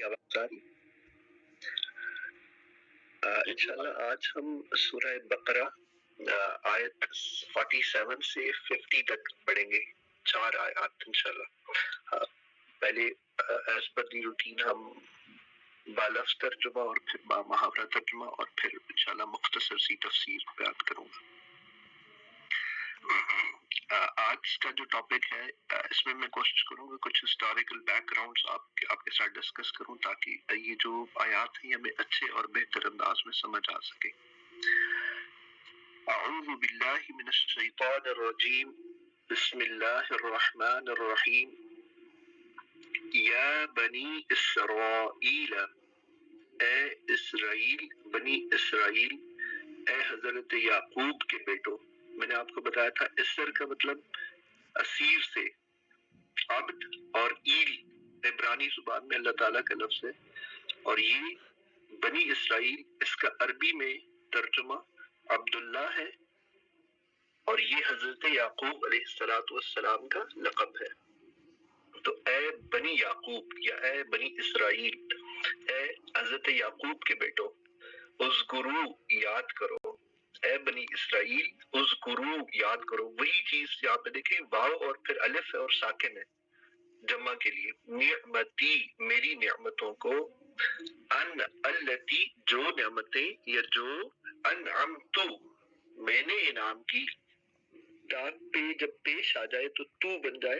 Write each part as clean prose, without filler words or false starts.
آواز آ رہی؟ انشاءاللہ آج ہم سورہ بقرہ آیت 47 سے 50 تک پڑھیں گے، 4 آیات انشاءاللہ۔ پہلے ایز پر دی روٹین ہم بالفظ ترجمہ اور پھر محاورہ ترجمہ اور پھر انشاءاللہ مختصر سی تفسیر بیان کروں گا۔ آج کا جو ٹاپک ہے اس میں میں کوشش کروں گا کچھ ہسٹوریکل بیک گراؤنڈز آپ کے ساتھ ڈسکس کروں تاکہ یہ جو آیات ہیں ہمیں اچھے اور بہتر انداز میں سمجھ آ سکے۔ اعوذ باللہ من الشیطان الرجیم، بسم اللہ الرحمن الرحیم۔ یا بنی اسرائیل، اے اسرائیل، بنی اسرائیل، اے حضرت یعقوب کے بیٹو۔ میں نے آپ کو بتایا تھا اسر کا مطلب اسیر سے، عبد اور ایل عبرانی زبان میں اللہ تعالیٰ کا لفظ ہے، اور یہ بنی اسرائیل اس کا عربی میں ترجمہ عبداللہ ہے، اور یہ حضرت یعقوب علیہ السلام کا لقب ہے۔ تو اے بنی یعقوب یا اے بنی اسرائیل، اے حضرت یعقوب کے بیٹو، اذکروا یاد کرو، اے بنی اسرائیل اذکروا یاد کرو۔ وہی چیز یہاں پہ دیکھیں، واو اور پھر الف ہے اور ساکن ہے جمع کے لیے، نعمتی میری نعمتوں کو، ان التی جو نعمتیں یا جو انعمت میں نے انعام کی، دال پہ جب پیش آ جائے تو تو بن جائے،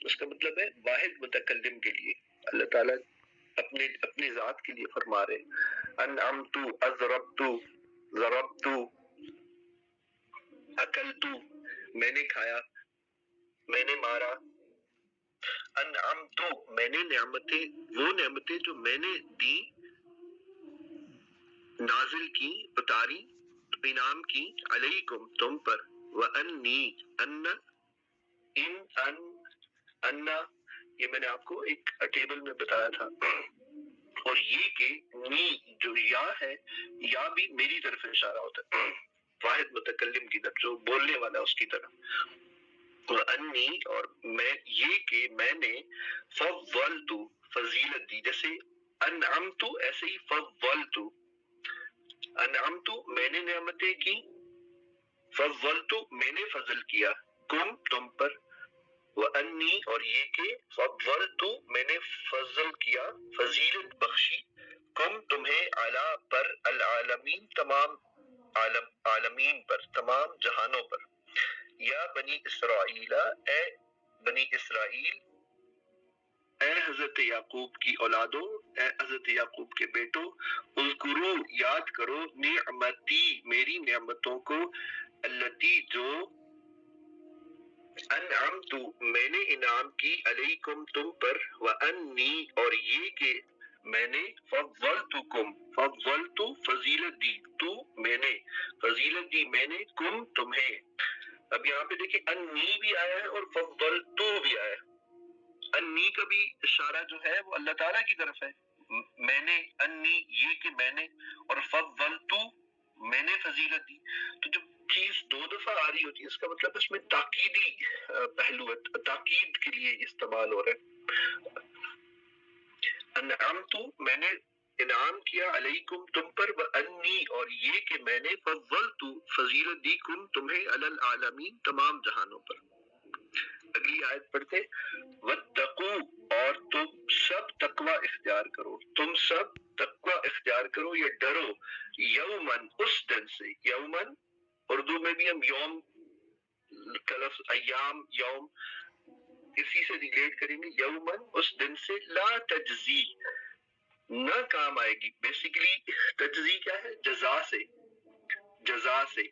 اس کا مطلب ہے واحد متکلم کے لیے، اللہ تعالیٰ اپنی ذات کے لیے فرما رہے انعمت، اضربت، ضربت، اکلت میں نے کھایا، میں نے مارا، انعمت میں نے نعمتیں، وہ نعمتیں جو میں نے دی، نازل کی، اتاری، انعام کی، علیکم تم پر، وانی ان یہ میں نے آپ کو ایک ٹیبل میں بتایا تھا، اور یہ کہ نی جو یا ہے، یا بھی میری طرف اشارہ ہوتا ہے، واحد متکلم کی طرف، جو بولنے والا اس کی طرف، وانی اور میں، یہ کہ میں نے فضلت فضیلت دی، جیسے انعمت ایسے ہی فضلت، انعمت میں نے نعمتیں کی، فضلت میں نے فضل کیا، کم تم پر، وانی اور یہ کہ فضلت میں نے فضل کیا، فضیلت بخشی، کم تمہیں، علی پر، العالمین تمام عالمین پر، تمام جہانوں پر۔ یا بنی اسرائیل، اے بنی اسرائیل، اے حضرت یعقوب کی اولادو، اے حضرت یعقوب کے بیٹو، اذکروا یاد کرو، نعمتی میری نعمتوں کو، التی جو انعمت میں نے انعام کی، علیکم تم پر، وانی اور یہ کہ میں نے فضلتکم فضلت فضیلت دی، تو میں نے فضیلت دی، میں نے کم تمہیں۔ اب یہاں پہ دیکھیں انی بھی آیا ہے اور فضلتو بھی آیا ہے، انی کا بھی اشارہ جو ہے وہ اللہ تعالیٰ کی طرف ہے، میں نے، انی یہ کہ میں نے، اور فضلتو میں نے فضیلت دی۔ تو جب چیز دو دفعہ آ رہی ہوتی ہے اس کا مطلب اس میں تاکیدی پہلو ہے، تاکید کے لیے استعمال ہو رہا ہے۔ انعمت میں نے انعام کیا، علیکم تم پر، وانی اور یہ کہ میں نے فضلت فضیلت دی، کم تمہیں، علی العالمین تمام جہانوں پر۔ اگلی آیت پڑھتے، واتقوا اور تم سب تقوی اختیار کرو، تم سب تقوی اختیار کرو یا ڈرو، یومن اس دن سے، یومن اردو میں بھی ہم یوم کا لفظ ایام یوم اسی سے ریلیٹ کریں گے، یومن اس دن سے، لا تجزی نہ کام آئے گی، بیسیکلی تجزی کیا ہے، جزا سے، جزا سے،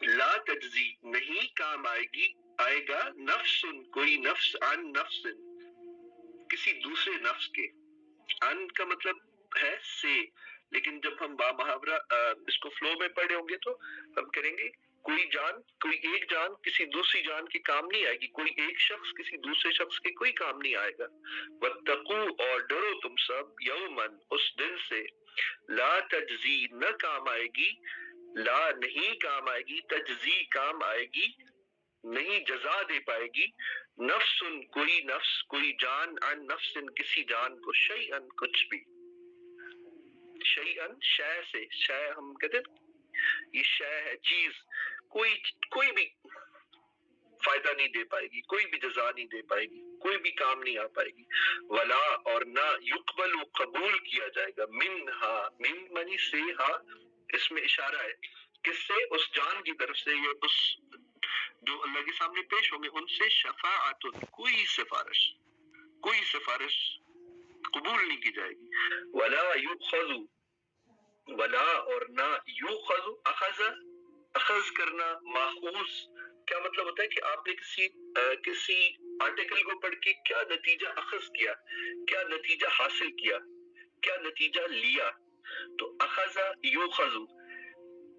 لا تجزی نہیں کام آئے گا، نفس کوئی نفس، عن نفس کسی دوسرے نفس کے، ان کا مطلب ہے سے، لیکن جب ہم با محاورہ اس کو فلو میں پڑھے ہوں گے تو ہم کریں گے کوئی جان، کوئی ایک جان کسی دوسری جان کے کام نہیں آئے گی، کوئی ایک شخص کسی دوسرے شخص کے کوئی کام نہیں آئے گا۔ واتقوا اور ڈرو تم سب، یومن اس دن سے، لا تجزی نہ کام آئے گی، لا نہیں کام آئے گی، تجزی کام آئے گی، نہیں جزا دے پائے گی، نفس کوئی نفس، کوئی جان، عن نفس کسی جان کو، شیئن کچھ بھی، شیئن شے سے، شے ہم کہتے ہیں یہ شے ہے چیز، کوئی بھی فائدہ نہیں دے پائے گی، کوئی بھی جزا نہیں دے پائے گی، کوئی بھی کام نہیں آ پائے گی، ولا اور نہ یقبل قبول کیا جائے گا، منہا، من منی سے، ہا اس میں اشارہ ہے کس سے، اس جان کی طرف سے، یہ اس جو اللہ کے سامنے پیش ہوں گے ان سے، شفاعت کوئی سفارش قبول نہیں کی جائے گی، ولا یؤخذ، ولا اور نہ یؤخذ، اخذ کرنا، ماخوذ کیا مطلب ہوتا ہے کہ آپ نے کسی آرٹیکل کو پڑھ کے کیا نتیجہ اخذ کیا، کیا نتیجہ حاصل کیا، کیا نتیجہ لیا، تو اخذ یؤخذ،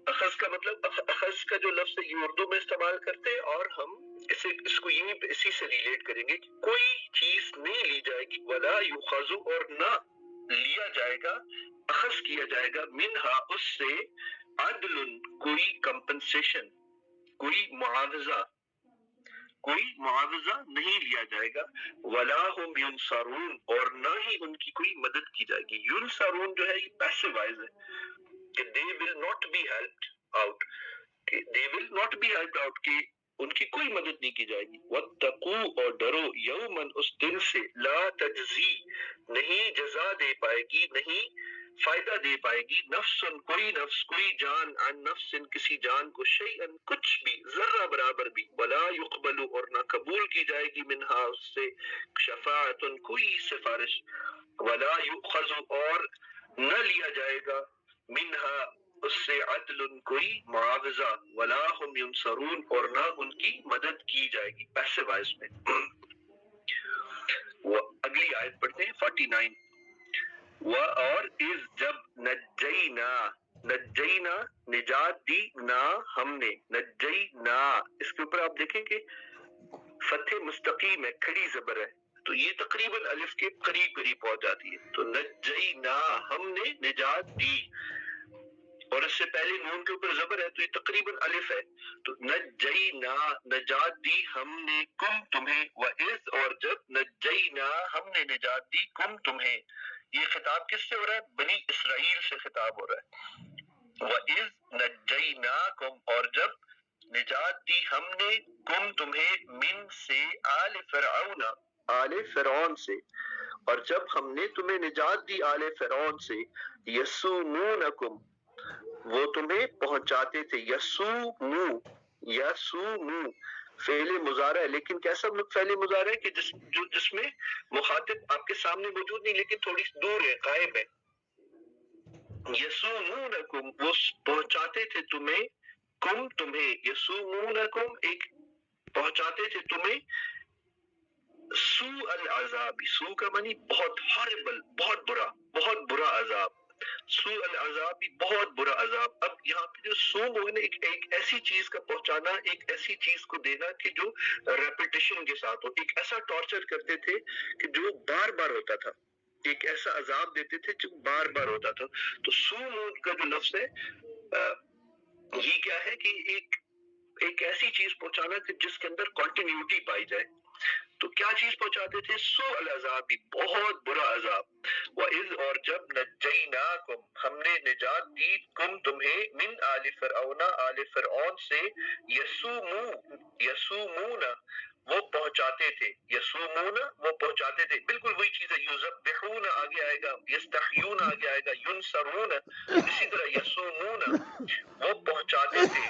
اخذ کا مطلب، اخذ کا جو لفظ ہے یہ اردو میں استعمال کرتے ہیں، اور ہم اس کو یہیں پہ اسی سے ریلیٹ کریں گے کہ کوئی چیز نہیں لی جائے گی، ولا یؤخذ اور نہ لیا جائے گا، اخذ کیا جائے گا، منہا اس سے، عدل کوئی کمپنسیشن، کوئی معاوضہ نہیں لیا جائے گا، ولا هم ینصرون اور نہ ہی ان کی کوئی مدد کی جائے گی، ینصرون جو ہے یہ پیسو وائز ہے کہ they will not be helped out، کہ they will not be helped out، کہ ان کی کوئی مدد نہیں کی جائے گی، واتقوا اور ڈرو، یومن اس دن سے، لا تجزی نہیں جزا دے پائے گی، نہیں فائدہ دے پائے گی، نفس کوئی جان، عن نفس کسی جان کو، شیئن کچھ بھی، ذرہ برابر بھی، ولا یقبل اور نہ قبول کی جائے گی، منہا اس سے، شفاعت کوئی سفارش، ولا یؤخذ اور نہ لیا جائے گا، منہا اس سے، عدل کوئی معاوضہ، ولا هم ینصرون اور نہ ان کی مدد کی جائے گی، پیسے وائز میں۔ وہ اگلی آیت پڑھتے ہیں 49، وہ اور از جب نجینا نجات دی، نا ہم نے، نجینا اس کے اوپر آپ دیکھیں کہ فتح مستقیم ہے، کھڑی زبر ہے، تو یہ تقریباً الف کے قریب پہنچ جاتی ہے، تو نجینا ہم نے نجات دی، اور اس سے پہلے نون کے اوپر زبر ہے تو یہ تقریباً الف ہے، تو نجینا نجات دی ہم نے، کم تمہیں، وَإِذْ اور جب، نجینا ہم نے نجات دی، کم تمہیں، یہ خطاب کس سے ہو رہا ہے؟ بنی اسرائیل سے خطاب ہو رہا ہے، وَإِذْ نجیناکم اور جب نجات دی ہم نے، کم تمہیں، من سے، آل فرعون سے، اور جب ہم نے تمہیں نجات دی آل فرعون سے، یسومونکم وہ تمہیں پہنچاتے تھے، یسومو فعل مضارع ہے، لیکن کیسا فعل مضارع ہے کہ جس میں مخاطب آپ کے سامنے موجود نہیں لیکن تھوڑی دور ہے، غائب ہے، یسومونکم وہ پہنچاتے تھے تمہیں، کم تمہیں، یسومونکم ایک پہنچاتے تھے تمہیں، سوء العذاب، سوء کا معنی بہت ہاربل، بہت برا عذاب، سوء العذاب بہت برا عذاب۔ اب یہاں پہ جو سوء ہے نا، ایک ایسی چیز کا پہنچانا، ایک ایسی چیز کو دینا کہ جو ریپیٹیشن کے ساتھ ہو، ایک ایسا ٹارچر کرتے تھے کہ جو بار بار ہوتا تھا، ایک ایسا عذاب دیتے تھے جو بار بار ہوتا تھا، تو سوء کا جو لفظ ہے یہ کیا ہے کہ ایک ایسی چیز پہنچانا کہ جس کے اندر کنٹینیوٹی پائی جائے، تو کیا چیز پہنچاتے تھے؟ سوء العذاب بہت برا عذاب، وَإِذْ اور جب نجیناکم ہم نے نجات دی، کم تمہیں، من آل فرعون آل فرعون سے، یسومون وہ پہنچاتے تھے، یسومون وہ پہنچاتے تھے، بالکل وہی چیز ہے، یذبحون آگے آئے گا، یستحیون آگے آئے گا، ینصرون اسی طرح، یسومون وہ پہنچاتے تھے،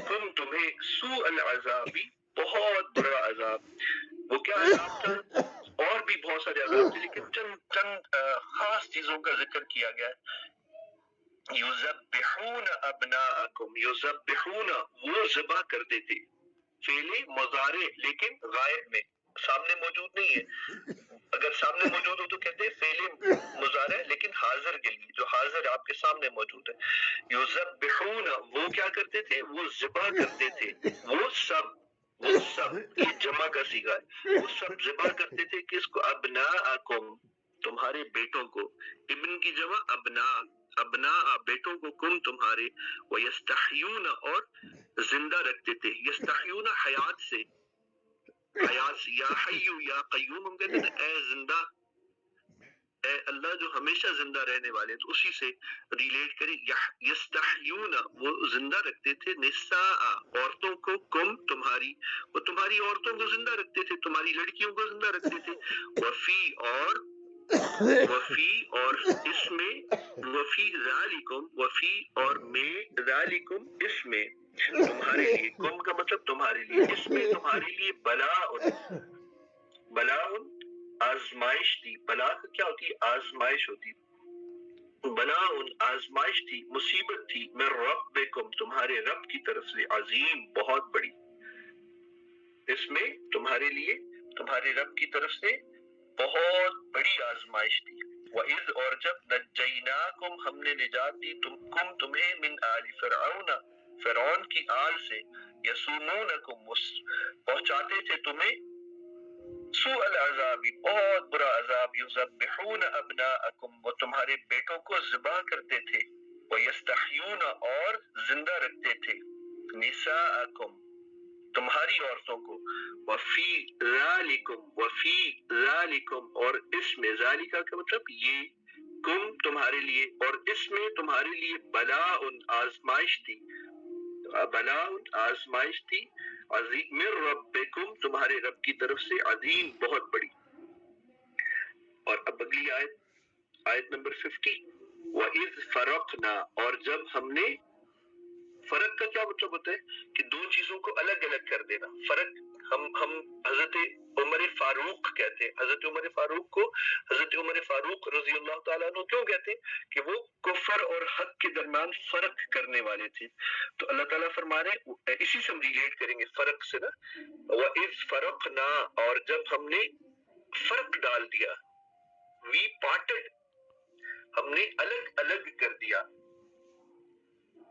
کم تمہیں، سوء العذاب بہت برا عذاب، وہ کیا عذاب تھا؟ اور بھی بہت سارے عذاب تھے لیکن چند خاص چیزوں کا ذکر کیا گیا ہے، یذبحون ابناءکم، یذبحون وہ ذبح کرتے تھے، فعل مضارع لیکن غائب میں، سامنے موجود نہیں ہے، اگر سامنے موجود ہو تو کہتے ہیں فعل مضارع لیکن حاضر کے لیے، جو حاضر آپ کے سامنے موجود ہے، یذبحون وہ کیا کرتے تھے؟ وہ ذبح کرتے تھے، وہ سب یہ جمع کا صیغہ ہے، وہ سب ذبح کرتے تھے کس کو؟ ابناءکم تمہارے بیٹوں کو، ابن کی جمع ابناء بیٹوں کو، کم تمہارے، ویستحیون اور زندہ رکھتے تھے، یستحیون حیات سے، حیات سے، یا حیو یا قیوم ہم کہتے ہیں اے زندہ، اے اللہ جو ہمیشہ زندہ رہنے والے ہیں، تو اسی سے ریلیٹ کریں. یستحیون وہ زندہ رکھتے تھے، نساء عورتوں کو، کم تمہاری، وہ تمہاری عورتوں کو زندہ رکھتے تھے، تمہاری لڑکیوں کو زندہ رکھتے تھے. وفی اور اس میں، وفی ذالکم وفی اور میں، ذالکم اس میں، تمہارے لیے، کم کا مطلب تمہارے لیے، اس میں تمہارے لیے بلاء آزمائش تھی. بلا کیا ہوتی ہے؟ آزمائش ہوتی. بلاء آزمائش تھی، مصیبت تھی، من ربکم تمہارے رب کی طرف سے، عظیم بہت بڑی. اس میں تمہارے لیے تمہارے رب کی طرف سے بہت بڑی آزمائش تھی. وَإِذْ اور جب نَجَّيْنَاكُمْ ہم نے نجات دی تمہیں من آل فرعون فرعون کی آل سے، یسومونکم پہنچاتے تھے تمہیں سوء العذاب بہت برا عذاب، یذبحون ابناءکم وہ تمہارے بیٹوں کو ذبح کرتے تھے، ویستحیون اور زندہ رکھتے تھے نساءکم تمہاری عورتوں کو. وفی ذالکم اور اس میں، ذالکا کا مطلب یہ، کم تمہارے لیے، اور اس میں تمہارے لیے بلاء آزمائش تھی، عظیم، من ربکم تمہارے رب کی طرف سے، عظیم بہت بڑی. اور اب اگلی آیت نمبر 50. وَإِذْ فَرَقْنَا اور جب ہم نے، فرق کا کیا مطلب ہوتا ہے کہ دو چیزوں کو الگ الگ کر دینا. فرق ہم حضرت عمر فاروق کہتے ہیں، حضرت عمر فاروق کو حضرت عمر فاروق رضی اللہ تعالیٰ عنہ کیوں کہتے ہیں؟ کہ وہ کفر اور حق کے درمیان فرق کرنے والے تھے. تو اللہ تعالیٰ فرما رہے ہیں، اسی سے ہم ریلیٹ کریں گے فرق سے نا. وَإِذْ فَرَقْنَا اور جب ہم نے فرق ڈال دیا، وی پارٹڈ ہم نے الگ الگ کر دیا،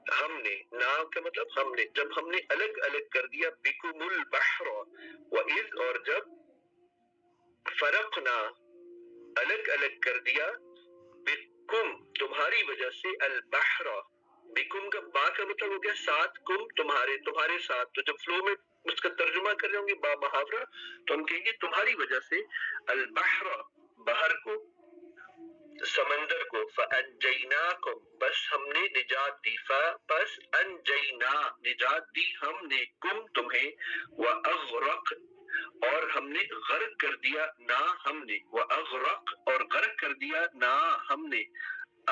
ہم نے، نا کا مطلب ہم نے، جب ہم نے الگ الگ کر دیا، بکم البحر وَإِذْ اور جب فرقنا الگ الگ کر دیا، بکم تمہاری وجہ سے، البحر بکم کا با کا مطلب ہو گیا ساتھ، کم تمہارے ساتھ. تو جب فلو میں اس کا ترجمہ کر رہے ہوں گے با محاورہ تو ہم کہیں گے تمہاری وجہ سے، البحر بحر کو، سمندر کو، فَأَنْجَيْنَاكُمْ بس ہم نے نجات دی، بس انجینا نجات دی ہم نے، کم تمہیں، وَأَغْرَقْ اور ہم نے غرق کر دیا نہ ہم نے، وَأَغْرَقْ اور غرق کر دیا نہ ہم نے،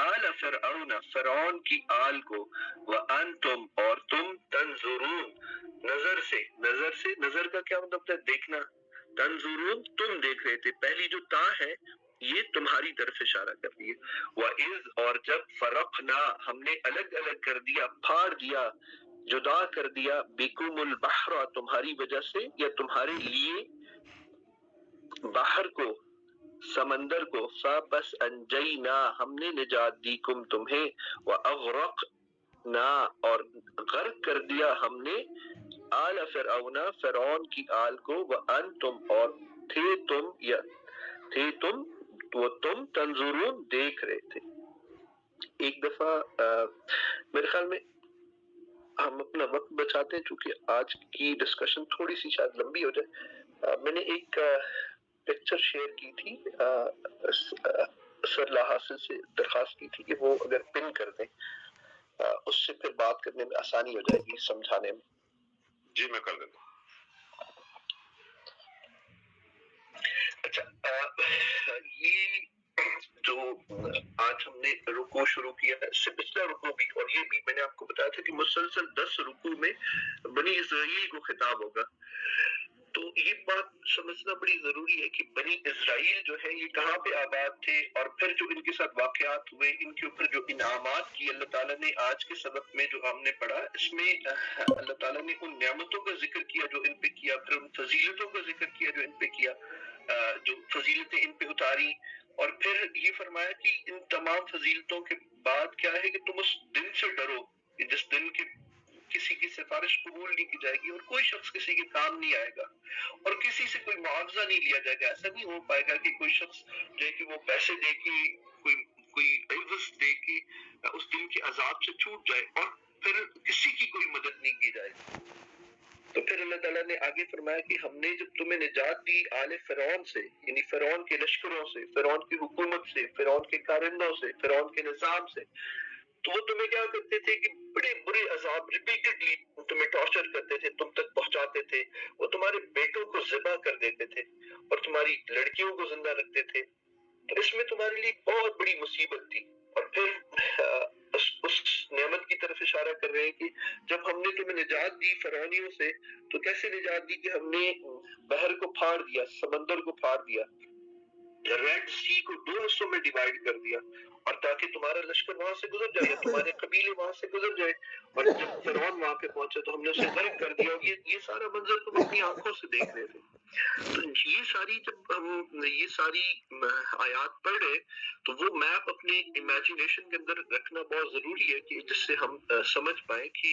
آل فرعون فرعون کی آل کو، وَأَنْتُمْ اور تم، تنظرون نظر کا کیا مطلب ہے؟ دیکھنا. تنظرون تم دیکھ رہے تھے. پہلی جو تا ہے یہ تمہاری طرف اشارہ کر رہی ہے. وَإِذْ اور جب فرقنا ہم نے الگ الگ کر دیا، پھاڑ دیا، جدا کر دیا، بکم البحر تمہاری وجہ سے یا تمہارے لیے، بحر کو، سمندر کو، فَبَسْ انجینا ہم نے نجات دی کم تمہیں، وَأَغْرَقْنَا اور غرق کر دیا ہم نے، آل فرعون فرعون کی آل کو، وَأَنْتُمْ اور تھے تم وہ تم، تنظرون دیکھ رہے تھے. ایک دفعہ میرے خیال میں ہم اپنا وقت بچاتے ہیں چونکہ آج کی ڈسکشن تھوڑی سی شاید لمبی ہو جائے. میں نے ایک پکچر شیئر کی تھی، سرلا حاصل سے درخواست کی تھی کہ وہ اگر پن کر دیں اس سے پھر بات کرنے میں آسانی ہو جائے گی، سمجھانے میں. جی میں کر دیتا ہوں. اچھا، یہ جو آج ہم نے رکوع شروع کیا ہے، اس سے پچھلا رکوع بھی اور یہ بھی میں نے آپ کو بتایا تھا کہ مسلسل 10 رکوع میں بنی اسرائیل کو خطاب ہوگا. تو یہ بات سمجھنا بڑی ضروری ہے کہ بنی اسرائیل جو ہے یہ کہاں پہ آباد تھے، اور پھر جو ان کے ساتھ واقعات ہوئے، ان کے اوپر جو انعامات کی اللہ تعالیٰ نے آج کے سبق میں جو ہم نے پڑھا، اس میں اللہ تعالیٰ نے ان نعمتوں کا ذکر کیا جو ان پہ کیا، پھر ان فضیلتوں کا ذکر کیا جو ان پہ کیا، جو فضیلتیں ان پہ اتاری، اور پھر یہ فرمایا کہ ان تمام فضیلتوں کے بعد کیا ہے کہ تم اس دن سے ڈرو جس دن کے کسی کی سفارش قبول نہیں کی جائے گی، اور کوئی شخص کسی کے کام نہیں آئے گا، اور کسی سے کوئی معاوضہ نہیں لیا جائے گا. ایسا نہیں ہو پائے گا کہ کوئی شخص جو ہے کہ وہ پیسے دے کے، کوئی عوض دے کے اس دن کے عذاب سے چھوٹ جائے، اور پھر کسی کی کوئی مدد نہیں کی جائے گی. تو پھر اللہ تعالیٰ نے آگے فرمایا کہ ہم نے جب تمہیں نجات دی آل فرعون سے، یعنی فرعون کے لشکروں سے، فرعون کی حکومت سے، فرعون کے کارندوں سے، فرعون کے نظام سے، تو وہ تمہیں کیا کرتے تھے کہ بڑے برے عذاب ریپیٹڈلی تمہیں ٹارچر کرتے تھے، تم تک پہنچاتے تھے، وہ تمہارے بیٹوں کو ذبح کر دیتے تھے اور تمہاری لڑکیوں کو زندہ رکھتے تھے، تو اس میں تمہارے لیے بہت بڑی مصیبت تھی۔ اور پھر اس نعمت کی طرف اشارہ کر رہے ہیں کہ جب ہم نے تمہیں نجات دی فرعونیوں سے تو کیسے نجات دی کہ ہم نے بحر کو پھاڑ دیا، سمندر کو پھاڑ دیا، ریڈ سی کو 2 حصوں میں ڈیوائیڈ کر دیا، اور تاکہ تمہارا لشکر وہاں سے گزر جائے، تمہارے قبیلے وہاں سے گزر جائے، اور جب فرعون وہاں پہ پہنچے تو ہم نے اسے غرق کر دیا، اور یہ سارا منظر تم اپنی آنکھوں سے دیکھ رہے تھے۔ تو یہ ساری جب ہم یہ ساری آیات پڑھ رہے تو وہ میپ اپنے امیجنیشن کے اندر رکھنا بہت ضروری ہے کہ جس سے ہم سمجھ پائیں کہ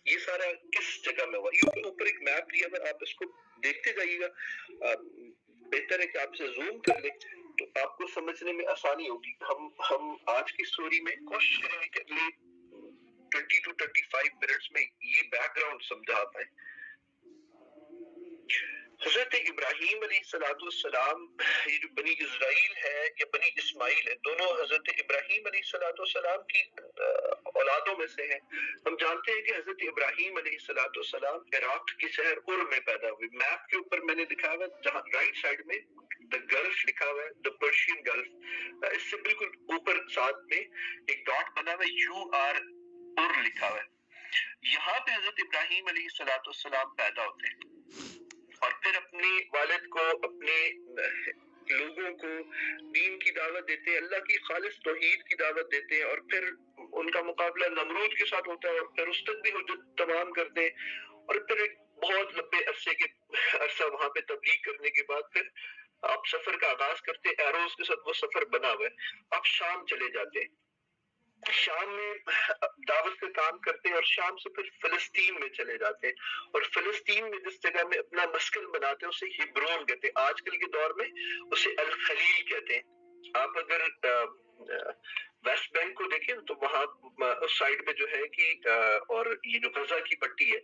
یہ سارا کس جگہ میں ہوا۔ یہ اوپر ایک میپ دیا، اگر آپ اس کو دیکھتے جائیے گا، بہتر ہے کہ آپ سے زوم کر لیں تو آپ کو سمجھنے میں آسانی ہوگی۔ ہم آج کی سٹوری میں کوشش کریں گے کہ اگلے 20 to 35 منٹس میں یہ بیک گراؤنڈ سمجھا پائیں۔ حضرت ابراہیم علیہ السلام، یہ جو بنی اسرائیل ہے یا بنی اسماعیل ہے، دونوں حضرت ابراہیم علیہ السلام کی اولادوں میں سے ہیں۔ ہم جانتے ہیں کہ حضرت ابراہیم علیہ السلام عراق کے شہر ار میں پیدا ہوئے۔ میپ کے اوپر میں نے دکھا ہوا ہے، جہاں رائٹ سائڈ میں دا گلف لکھا ہوا ہے، دا پرشین گلف، اس سے بالکل اوپر ساتھ میں ایک ڈاٹ بنا ہوا ہے، یو آر ار لکھا ہوا ہے۔ یہاں پہ حضرت ابراہیم علیہ السلام پیدا ہوتے ہیں اور پھر اپنے والد کو، اپنے لوگوں کو دین کی دعوت دیتے ہیں، اللہ کی خالص توحید کی دعوت دیتے ہیں، اور پھر ان کا مقابلہ نمرود کے ساتھ ہوتا ہے اور پھر اس تک بھی حجت تمام کرتے ہیں، اور پھر ایک بہت لمبے عرصہ وہاں پہ تبلیغ کرنے کے بعد پھر آپ سفر کا آغاز کرتے ہیں۔ ایروز کے ساتھ وہ سفر بنا ہوا ہے۔ آپ شام چلے جاتے ہیں، شام میں دعوت کا کام کرتے ہیں، اور شام سے پھر فلسطین میں چلے جاتے ہیں، اور فلسطین میں جس جگہ میں اپنا مسکن بناتے ہیں اسے ہیبرون کہتے ہیں، آج کل کے دور میں اسے الخلیل کہتے ہیں۔ آپ اگر ویسٹ بینک کو دیکھیں تو وہاں اس سائڈ میں جو ہے کہ اور یہ جو غزہ کی پٹی ہے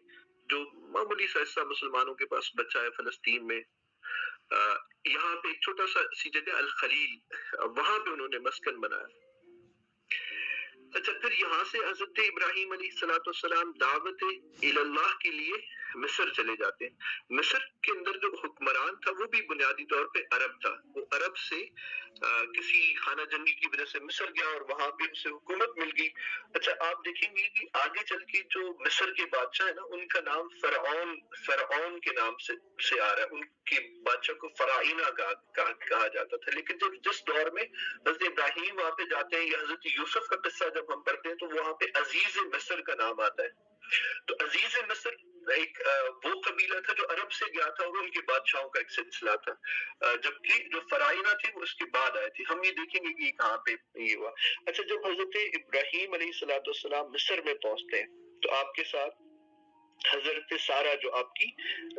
جو معمولی سا حصہ مسلمانوں کے پاس بچا ہے فلسطین میں، یہاں پہ ایک چھوٹا سا سی جگہ الخلیل، وہاں پہ انہوں نے مسکن بنایا۔ اچھا، پھر یہاں سے حضرت ابراہیم علیہ السلام دعوت اللہ کے لیے مصر چلے جاتے ہیں۔ مصر کے اندر جو حکمران تھا وہ بھی بنیادی طور پہ عرب تھا، وہ عرب سے کسی خانہ جنگی کی وجہ سے مصر گیا اور وہاں پہ اسے حکومت مل گئی۔ اچھا، آپ دیکھیں گے کہ آگے چل کے جو مصر کے بادشاہ ہیں نا، ان کا نام فرعون کے نام سے آ رہا ہے، ان کے بادشاہ کو فرعونہ کہا جاتا تھا۔ لیکن جس دور میں حضرت ابراہیم وہاں پہ جاتے ہیں یا حضرت یوسف کا قصہ جب ہم پڑھتے ہیں تو وہاں پہ عزیز مصر کا نام آتا ہے۔ تو عزیز مصر ایک وہ قبیلہ تھا جو عرب سے گیا تھا اور ان کے بادشاہوں کا ایک سلسلہ تھا، جبکہ جو فرعونہ تھے وہ اس کے بعد آئے تھے۔ ہم یہ دیکھیں گے کہ کہاں پہ یہ ہوا۔ اچھا، جب حضرت ابراہیم علیہ السلام مصر میں پہنچتے ہیں تو آپ کے ساتھ حضرت سارہ جو آپ کی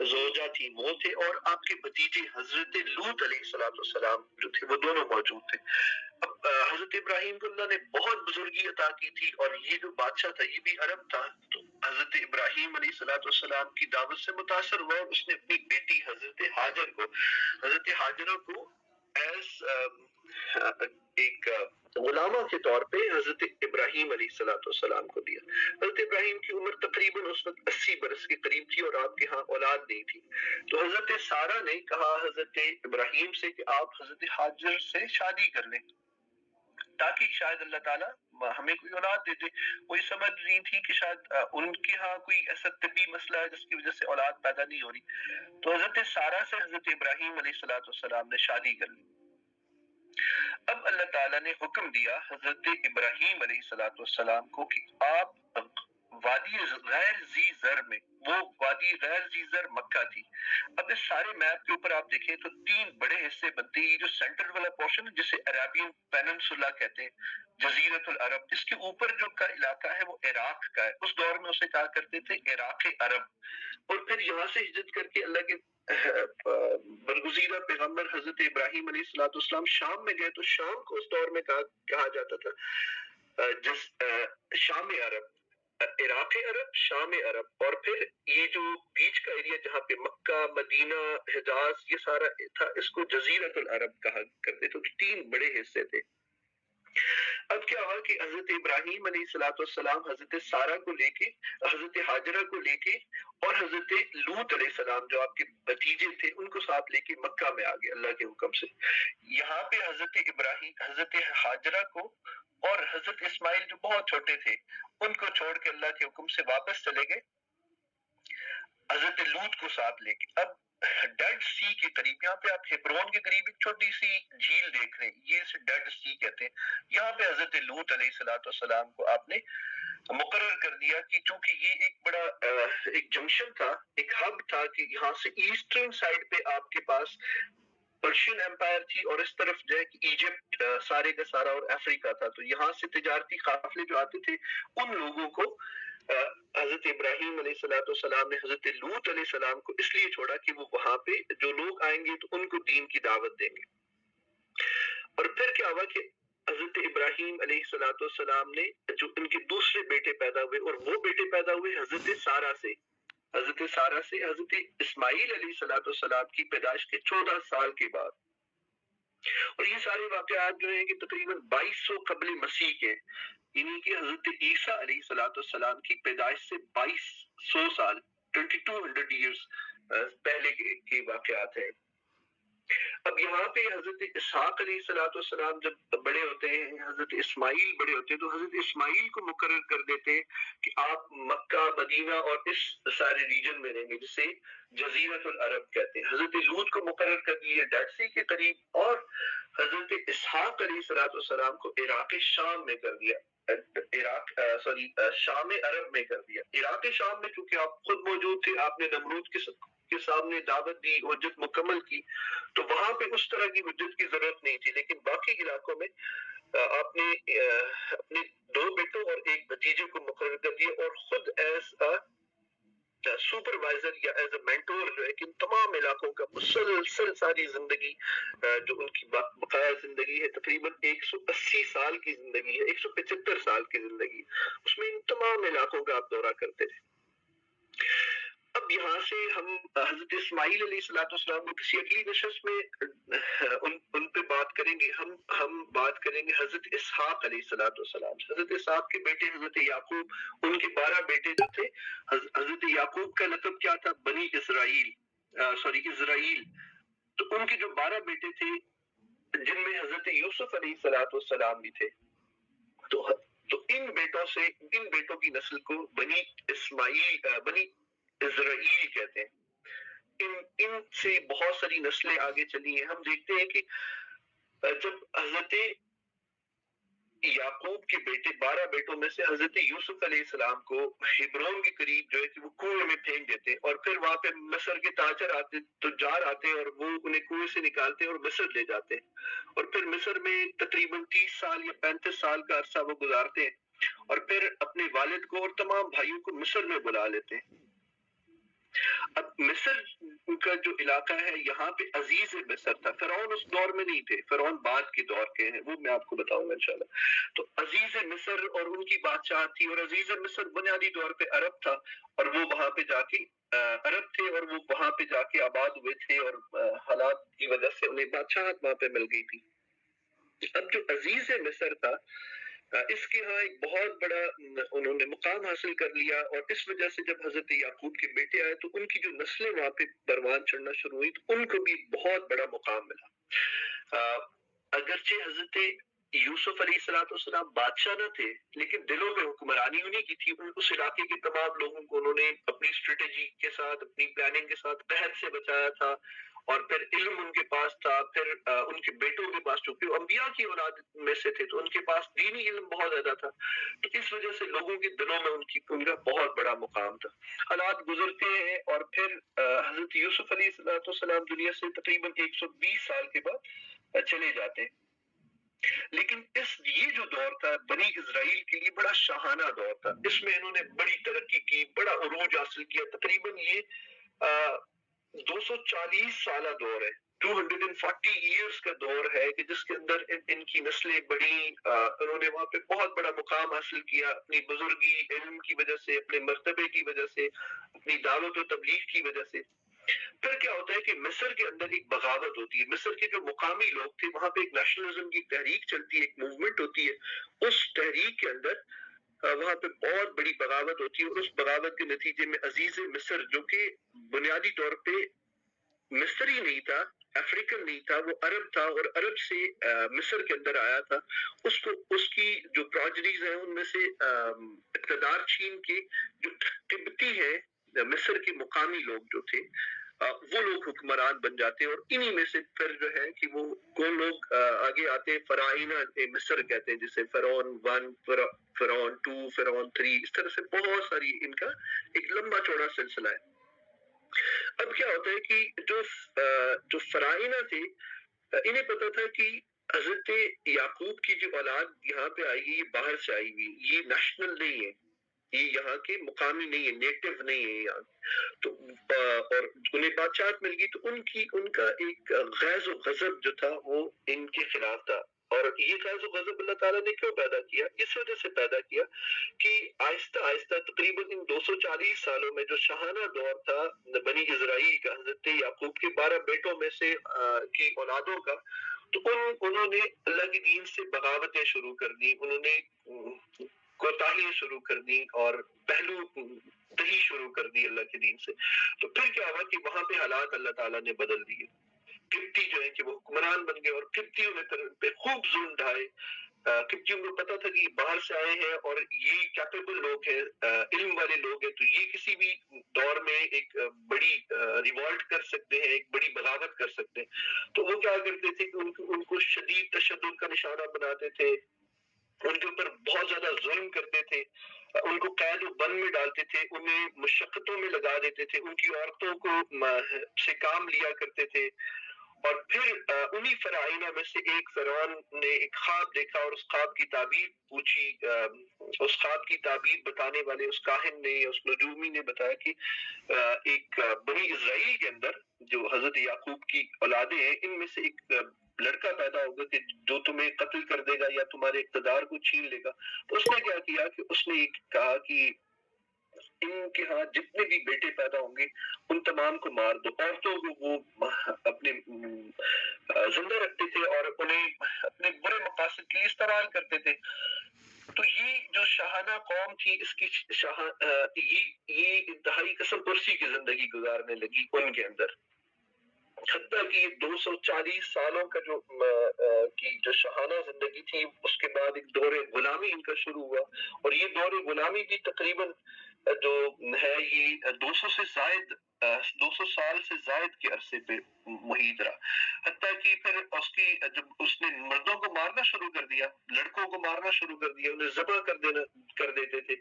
زوجہ تھی وہ تھے، اور آپ کے بھتیجے حضرت لوط علیہ السلام جو تھے وہ دونوں موجود تھے۔ اب حضرت ابراہیم کو اللہ نے بہت بزرگی عطا کی تھی، اور یہ جو بادشاہ تھا یہ بھی عرب تھا، تو حضرت ابراہیم علیہ السلام کی دعوت سے متاثر ہوا اور اس نے اپنی بیٹی حضرت حاجرہ کو ایز ایک غلامہ کے طور پہ حضرت ابراہیم علیہ السلام کو دیا۔ حضرت ابراہیم کی عمر تقریباً اس وقت 80 برس کے قریب تھی اور آپ کے ہاں اولاد نہیں تھی، تو حضرت سارہ نے کہا حضرت ابراہیم سے کہ آپ حضرت حاجر سے شادی کر لیں تاکہ شاید اللہ تعالیٰ ہمیں کوئی اولاد دے دے۔ کوئی سمجھ نہیں تھی کہ شاید ان کے ہاں کوئی ایسا طبی مسئلہ ہے جس کی وجہ سے اولاد پیدا نہیں ہو رہی، تو حضرت سارہ سے حضرت ابراہیم علیہ السلام نے شادی کر لی۔ اب اللہ تعالیٰ نے حکم دیا حضرت ابراہیم علیہ السلام کو کہ آپ وادی غیر ذی زر میں، وہ وادی غیر ذی زر مکہ تھی۔ اب اس سارے میپ کے اوپر آپ دیکھیں تو 3 بڑے حصے بنتے ہیں۔ یہ جو سینٹر والا پورشن ہے جسے عربین پیننسولا کہتے ہیں، جزیرت العرب، اس کے اوپر جو کا علاقہ ہے وہ عراق کا ہے، اس دور میں اسے کہا کرتے تھے عراق عرب۔ اور پھر یہاں سے ہجرت کر کے اللہ کے برگزیدہ پیغمبر حضرت ابراہیم علیہ السلام شام میں گئے، تو شام کو اس دور میں کہا جاتا تھا جس شام عرب، عراق عرب، شام عرب، اور پھر یہ جو بیچ کا ایریا جہاں پہ مکہ، مدینہ، حجاز یہ سارا تھا، اس کو جزیرۃ العرب کہا کرتے تھے. تو 3 بڑے حصے تھے. اب کیا ہوا کہ حضرت ابراہیم علیہ السلام حضرت سارہ کو لے کے، حضرت حاجرہ کو لے کے، اور حضرت لوط علیہ السلام جو آپ کے بھتیجے تھے ان کو ساتھ لے کے مکہ میں آ گئے اللہ کے حکم سے. یہاں پہ حضرت ابراہیم، حضرت حاجرہ کو اور حضرت اسماعیل جو بہت چھوٹے تھے ان کو چھوڑ کے اللہ کے حکم سے واپس چلے گئے حضرت لوط کو ساتھ لے کے. اب ڈیڈ سی کے قریب، یہاں پہ آپ ہیبرون کے قریب ایک چھوٹی سی جھیل دیکھ رہے ہیں، یہ اسے ڈیڈ سی کہتے ہیں. یہاں پہ حضرت لوط علیہ السلام کو آپ نے مقرر کر دیا کہ چونکہ یہ ایک بڑا ایک جنکشن تھا، ایک ہب تھا کہ یہاں سے ایسٹرن سائڈ پہ آپ کے پاس پرشین امپائر تھی اور اس طرف جو ہے کہ ایجپٹ سارے کا سارا اور افریقہ تھا. تو یہاں سے تجارتی قافلے جو آتے تھے ان لوگوں کو حضرت ابراہیم علیہ السلام نے حضرت لوط علیہ السلام کو اس لیے چھوڑا کہ وہ وہاں پہ جو لوگ آئیں گے تو ان کو دین کی دعوت دیں گے. اور پھر کیا ہوا کہ حضرت ابراہیم علیہ السلام نے جو ان کے دوسرے بیٹے پیدا ہوئے، اور وہ بیٹے پیدا ہوئے حضرت سارہ سے. حضرت اسماعیل علیہ السلام کی پیدائش کے 14 سال کے بعد. اور یہ سارے واقعات جو ہیں کہ تقریباً 2200 قبل مسیح کے، یعنی کہ حضرت عیسیٰ علیہ السلام کی پیدائش سے 2200 سال 2200 ایئرز پہلے کے واقعات ہیں. اب یہاں پہ حضرت اسحاق علیہ السلام جب بڑے ہوتے ہیں، حضرت اسماعیل بڑے ہوتے ہیں، تو حضرت اسماعیل کو مقرر کر دیتے ہیں کہ آپ مکہ، مدینہ اور اس سارے ریجن میں رہیں گے جسے جزیرۃ العرب کہتے ہیں. حضرت لوط کو مقرر کر دیے ڈیڈ سی کے قریب، اور حضرت اسحاق علیہ السلام کو عراق شام میں کر دیا، شام عرب میں کر دیا. عراق شام میں چونکہ آپ خود موجود تھے، آپ نے نمرود کے سامنے دعوت دی، حجت مکمل کی، تو وہاں پہ اس طرح کی حجت کی ضرورت نہیں تھی. لیکن باقی علاقوں میں آپ نے اپنے 2 بیٹوں اور ایک بھتیجے کو مقرر کر دیا، اور خود ایز سپروائزر یا ایز اے مینٹور جو ہے کہ تمام علاقوں کا مسلسل ساری زندگی جو ان کی بقایا زندگی ہے، تقریباً 180 سال کی زندگی ہے، 175 سال کی زندگی، اس میں ان تمام علاقوں کا آپ دورہ کرتے تھے. اب یہاں سے ہم حضرت اسماعیل علیہ السلام کو کسی اگلی نشست میں ان پہ بات کریں گے. ہم بات کریں گے حضرت اسحاق علیہ السلام. حضرت اسحاق کے بیٹے حضرت یعقوب، ان کے 12 بیٹے جو تھے. حضرت یعقوب کا لقب کیا تھا؟ بنی اسرائیل. تو ان کے جو 12 بیٹے تھے جن میں حضرت یوسف علیہ السلام بھی تھے، تو ان بیٹوں کی نسل کو بنی اسرائیل کہتے ہیں. ان سے بہت ساری نسلیں آگے چلی ہیں. ہم دیکھتے ہیں کہ جب حضرت یعقوب کے 12 بیٹوں میں سے حضرت یوسف علیہ السلام کو ہیبرون کے قریب جو ہے کہ وہ کنویں میں پھینک دیتے، اور پھر وہاں پہ مصر کے تجار آتے اور وہ انہیں کنویں سے نکالتے اور مصر لے جاتے، اور پھر مصر میں تقریباً 30 سال یا 35 سال کا عرصہ وہ گزارتے ہیں، اور پھر اپنے والد کو اور تمام بھائیوں کو مصر میں بلا لیتے ہیں. اب مصر کا جو علاقہ ہے یہاں پہ عزیز مصر تھا. فرعون اس دور میں نہیں تھے، فرعون بعد کے دور کے ہیں، وہ میں آپ کو بتاؤں گا انشاءاللہ. تو عزیز مصر اور ان کی بادشاہ تھی، اور عزیز مصر بنیادی طور پہ عرب تھا، اور وہ وہاں پہ جا کے عرب تھے، اور وہ وہاں پہ جا کے آباد ہوئے تھے، اور حالات کی وجہ سے انہیں بادشاہت وہاں پہ مل گئی تھی. اب جو عزیز مصر تھا اس کے ہاں ایک بہت بڑا انہوں نے مقام حاصل کر لیا، اور اس وجہ سے جب حضرت یعقوب کے بیٹے آئے تو ان کی جو نسلیں وہاں پہ پروان چڑھنا شروع ہوئی تو ان کو بھی بہت بڑا مقام ملا. اگرچہ حضرت یوسف علیہ السلام بادشاہ نہ تھے، لیکن دلوں میں حکمرانی انہیں کی تھی. اس علاقے کے تمام لوگوں کو انہوں نے اپنی اسٹریٹجی کے ساتھ، اپنی پلاننگ کے ساتھ قحط سے بچایا تھا، اور پھر علم ان کے پاس تھا. پھر ان کے بیٹوں کے پاس، چونکہ وہ انبیاء کی اولاد میں سے تھے، تو ان کے پاس دینی علم بہت زیادہ تھا. تو اس وجہ سے لوگوں کے دلوں میں ان کا بہت بڑا مقام تھا. حالات گزرتے ہیں، اور پھر حضرت یوسف علیہ السلام دنیا سے تقریباً 120 سال کے بعد چلے جاتے ہیں. لیکن یہ جو دور تھا بنی اسرائیل کے لیے بڑا شاہانہ دور تھا. اس میں انہوں نے بڑی ترقی کی، بڑا عروج حاصل کیا. تقریباً یہ 240 سالہ دور ہے. 240 ایئرس کا دور ہے کہ جس کے اندر ان کی نسلیں بڑی، انہوں نے وہاں پہ بہت بڑا مقام حاصل کیا اپنی بزرگی علم کی وجہ سے، اپنے مرتبے کی وجہ سے، اپنی دعوت و تبلیغ کی وجہ سے۔ پھر کیا ہوتا ہے کہ مصر کے اندر ایک بغاوت ہوتی ہے، مصر کے جو مقامی لوگ تھے وہاں پہ ایک نیشنلزم کی تحریک چلتی ہے، ایک موومنٹ ہوتی ہے، اس تحریک کے اندر وہاں پہ بہت بڑی بغاوت ہوتی ہے، اور اس بغاوت کے نتیجے میں عزیز مصر جو کہ بنیادی طور پہ مصری نہیں تھا، افریقن نہیں تھا، وہ عرب تھا، اور عرب سے مصر کے اندر آیا تھا، اس کی جو پروجنیز ہیں ان میں سے اقتدار چھین کے جو تبتی ہے مصر کے مقامی لوگ جو تھے وہ لوگ حکمران بن جاتے ہیں، اور انہی میں سے پھر جو ہے کہ وہ کون لوگ آگے آتے ہیں، فراعنہ مصر کہتے ہیں جسے فرعون 1، فرعون 2، فرعون 3، اس طرح سے بہت ساری ان کا ایک لمبا چوڑا سلسلہ ہے۔ اب کیا ہوتا ہے کہ جو فراعنہ تھے انہیں پتا تھا کہ حضرت یعقوب کی جو اولاد یہاں پہ آئی ہے یہ باہر سے آئی ہوئی، یہ نیشنل نہیں ہے، یہ یہاں کے مقامی نہیں ہے، نیٹو نہیں ہے یہاں، تو اور انہیں بادشاہت مل گئی، تو ان کا ایک غیظ و غضب جو تھا وہ ان کے خلاف تھا۔ اور یہ غیظ و غضب اللہ تعالیٰ نے کیوں پیدا کیا؟ اس وجہ سے پیدا کیا کہ آہستہ آہستہ تقریباً ان 240 سالوں میں جو شاہانہ دور تھا بنی اسرائیل کا، حضرت یعقوب کے 12 بیٹوں میں سے کی اولادوں کا، تو انہوں نے اللہ کے دین سے بغاوتیں شروع کر دی، انہوں نے کوتاہیاں شروع کر دی اور پہلو دہی شروع کر دی اللہ کے دین سے۔ تو پھر کیا ہوا کہ وہاں پہ حالات اللہ تعالیٰ نے بدل دیے، قبطی جو ہے کہ وہ حکمران بن گئے، اور قبطیوں نے پہ خوب ظلم ڈھائے۔ قبطیوں کو پتا تھا کہ یہ باہر سے آئے ہیں اور یہ کیپیبل لوگ ہیں، علم والے لوگ ہیں، تو یہ کسی بھی دور میں ایک بڑی ریوالٹ کر سکتے ہیں، ایک بڑی بغاوت کر سکتے ہیں۔ تو وہ کیا کرتے تھے کہ ان کو شدید تشدد کا نشانہ بناتے تھے، ان کے اوپر بہت زیادہ ظلم کرتے تھے، ان کو قید و بند میں ڈالتے تھے، انہیں مشقتوں میں لگا دیتے تھے، ان کی عورتوں کو سے کام لیا کرتے تھے۔ اور پھر انہی فراعنہ میں سے ایک فرعون نے ایک خواب دیکھا اور اس خواب کی تعبیر پوچھی، اس خواب کی تعبیر بتانے والے اس کاہن نے، اس نجومی نے بتایا کہ ایک بنی اسرائیل کے اندر جو حضرت یعقوب کی اولادیں ہیں ان میں سے ایک لڑکا پیدا ہوگا کہ جو تمہیں قتل کر دے گا یا تمہارے اقتدار کو چھین لے گا۔ تو اس نے کیا کیا کہ اس نے کہا کہ ان کے ہاں جتنے بھی بیٹے پیدا ہوں گے ان تمام کو مار دو، عورتوں کو وہ اپنے زندہ رکھتے تھے اور انہیں اپنے برے مقاصد کے لیے استعمال کرتے تھے۔ تو یہ جو شاہانہ قوم تھی اس کی یہ انتہائی قسم پرسی کی زندگی گزارنے لگی ان کے اندر، حتیٰ کہ 240 سالوں کا جو شاہانہ زندگی تھی اس کے بعد ایک دور غلامی ان کا شروع ہوا، اور یہ دور غلامی بھی تقریباً جو ہے یہ 200 سال سے زائد کے عرصے پہ محیط رہا، حتیٰ کہ پھر جب اس نے مردوں کو مارنا شروع کر دیا، لڑکوں کو مارنا شروع کر دیا، انہیں ذبح کر دیتے تھے،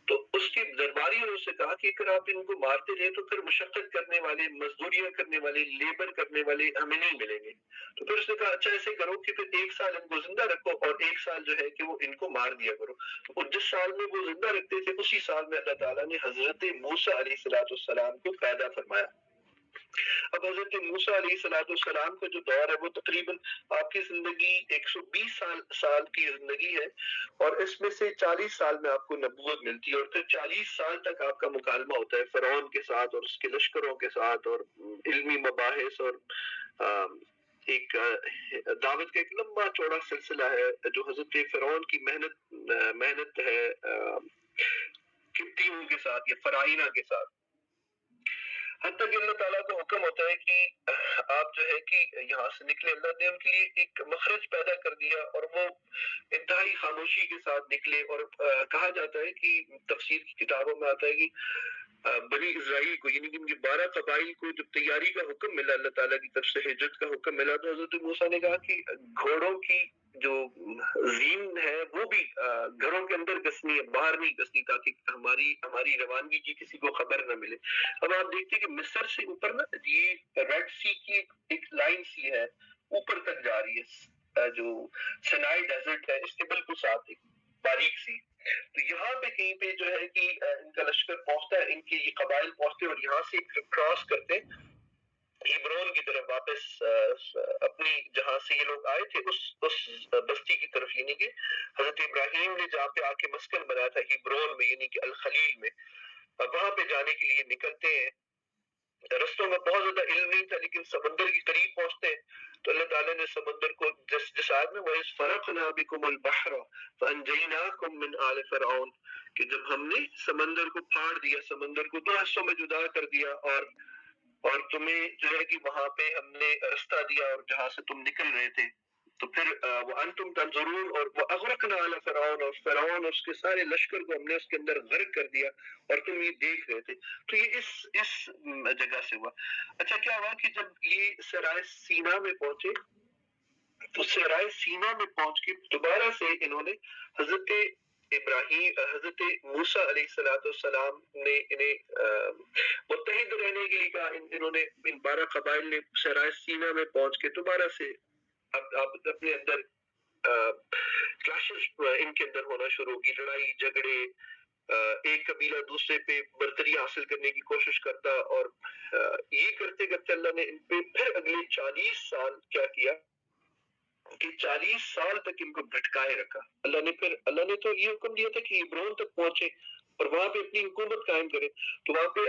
تو اس کے درباریوں نے اس سے کہا کہ اگر آپ ان کو مارتے رہے تو پھر مشقت کرنے والے، مزدوریاں کرنے والے، لیبر کرنے والے ہمیں نہیں ملیں گے۔ تو پھر اس نے کہا اچھا ایسے کرو کہ پھر 1 سال ان کو زندہ رکھو اور 1 سال جو ہے کہ وہ ان کو مار دیا کرو۔ اور جس سال میں وہ زندہ رکھتے تھے اسی سال میں اللہ تعالیٰ نے حضرت موسیٰ علیہ السلام کو پیدا فرمایا۔ اب حضرت موسیٰ علیہ السلام کا جو دور ہے وہ تقریباً آپ کی زندگی 120 سال کی زندگی ہے، اور اس میں سے 40 سال میں آپ کو نبوت ملتی ہے، اور پھر 40 سال تک آپ کا مکالمہ ہوتا ہے فرعون کے ساتھ اور اس کے لشکروں کے ساتھ، اور علمی مباحث اور ایک دعوت کا ایک لمبا چوڑا سلسلہ ہے جو حضرت فرعون کی محنت ہے قبطیوں کے ساتھ یا فراعنہ کے ساتھ، حتیٰ کہ اللہ تعالیٰ کا حکم ہوتا ہے کہ آپ جو ہے کہ یہاں سے نکلے، اللہ نے ان کے لیے ایک مخرج پیدا کر دیا اور وہ انتہائی خاموشی کے ساتھ نکلے، اور کہا جاتا ہے کہ تفسیر کی کتابوں میں آتا ہے کہ بنی اسرائیل کو یعنی کہ ان کے 12 قبائل کو جب تیاری کا حکم ملا، اللہ تعالیٰ کی طرف سے ہجرت کا حکم ملا، تو حضرت موسیٰ نے کہا کہ گھوڑوں کی جو زین ہے وہ بھی گھروں کے اندر کسنی ہے، باہر نہیں کسنی، تاکہ ہماری روانگی کی کسی کو خبر نہ ملے۔ اب آپ دیکھتے ہیں کہ مصر سے اوپر نا یہ ریڈ سی کی ایک لائن سی ہے اوپر تک جا رہی ہے، جو سینائی ڈیزرٹ ہے اس کے بالکل ساتھ ایک باریک سی، تو یہاں پہ کہیں پہ جو ہے کہ ان کا لشکر پہنچتا ہے، ان کے یہ قبائل پہنچتے اور یہاں سے کراس کرتے ہیبرون کی طرف واپس اپنی جہاں سے یہ لوگ آئے تھے اس بستی کی طرف، یعنی کہ حضرت ابراہیم نے جہاں پہ آ کے مسکن بنایا تھا ہیبرون میں، یعنی کہ الخلیل میں، وہاں پہ جانے کے لیے نکلتے ہیں۔ رستوں میں بہت زیادہ علم نہیں تھا، لیکن سمندر کے قریب پہنچتے ہیں تو اللہ تعالیٰ نے سمندر کو جس آیت میں وَإِذْ فَرَقْنَا بِكُمُ الْبَحْرَ فَأَنْجَيْنَاكُمْ مِنْ آلِ فِرْعَوْنَ، کہ جب ہم نے سمندر کو پھاڑ دیا، سمندر کو دو حصوں میں جدا کر دیا، اور تمہیں جو ہے کہ وہاں پہ ہم نے رستہ دیا اور جہاں سے تم نکل رہے تھے، تو پھر وَأَنْتُمْ تَنْظُرُونَ، اور وَأَغْرَقْنَا آلَ فِرْعَوْنَ، اور فرعون اور اس کے سارے لشکر کو ہم نے اس کے اندر غرق کر دیا اور تم یہ دیکھ رہے تھے۔ تو یہ اس جگہ سے ہوا۔ اچھا کیا ہوا کہ جب یہ صحرائے سینا میں پہنچے تو صحرائے سینا میں پہنچ کے دوبارہ سے انہوں نے حضرت ابراہیم، حضرت موسیٰ علیہ السلام نے انہیں متحد رہنے کے لیے کہا۔ انہوں نے ان 12 قبائل نے صحرائے سینا میں پہنچ کے دوبارہ سے اپنے اندر کلاشز ان کے اندر ہونا شروع کی، لڑائی جھگڑے، ایک قبیلہ دوسرے پہ برتری حاصل کرنے کی کوشش کرتا، اور یہ کرتے کرتے اللہ نے ان پہ پھر اگلے 40 سال کیا کیا کہ 40 سال تک ان کو بھٹکائے رکھا۔ اللہ نے تو یہ حکم دیا تھا کہ ہیبرون تک پہنچے اور وہاں پہ اپنی حکومت قائم کرے، تو وہاں پہ